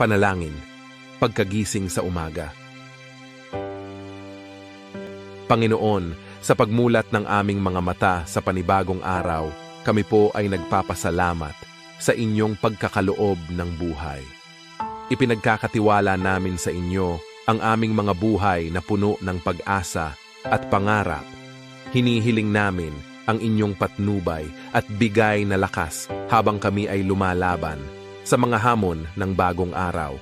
Panalangin, pagkagising sa umaga. Panginoon, sa pagmulat ng aming mga mata sa panibagong araw, kami po ay nagpapasalamat sa inyong pagkakaloob ng buhay. Ipinagkakatiwala namin sa inyo ang aming mga buhay na puno ng pag-asa at pangarap. Hinihiling namin ang inyong patnubay at bigay na lakas habang kami ay lumalaban sa mga hamon ng bagong araw.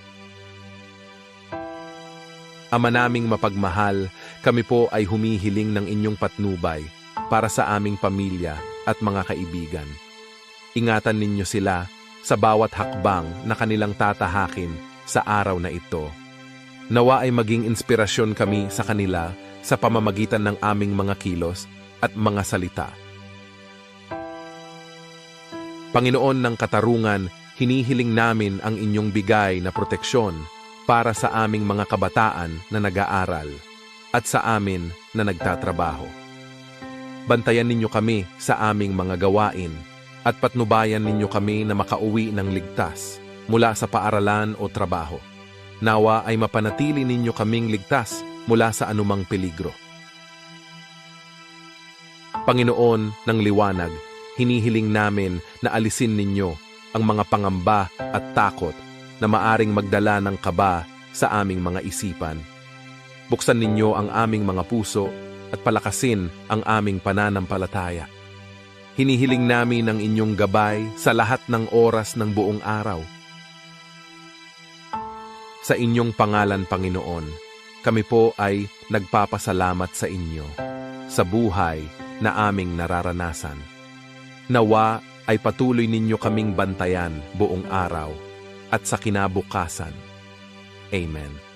Ama naming mapagmahal, kami po ay humihiling ng inyong patnubay para sa aming pamilya at mga kaibigan. Ingatan ninyo sila sa bawat hakbang na kanilang tatahakin sa araw na ito. Nawa ay maging inspirasyon kami sa kanila sa pamamagitan ng aming mga kilos at mga salita. Panginoon ng katarungan, hinihiling namin ang inyong bigay na proteksyon para sa aming mga kabataan na nag-aaral at sa amin na nagtatrabaho. Bantayan ninyo kami sa aming mga gawain at patnubayan ninyo kami na makauwi ng ligtas mula sa paaralan o trabaho. Nawa ay mapanatili ninyo kaming ligtas mula sa anumang peligro. Panginoon ng liwanag, hinihiling namin na alisin ninyo ang mga pangamba at takot na maaring magdala ng kaba sa aming mga isipan. Buksan ninyo ang aming mga puso at palakasin ang aming pananampalataya. Hinihiling namin ang inyong gabay sa lahat ng oras ng buong araw. Sa inyong pangalan, Panginoon, kami po ay nagpapasalamat sa inyo sa buhay na aming nararanasan. Nawa ay patuloy ninyo kaming bantayan buong araw at sa kinabukasan. Amen.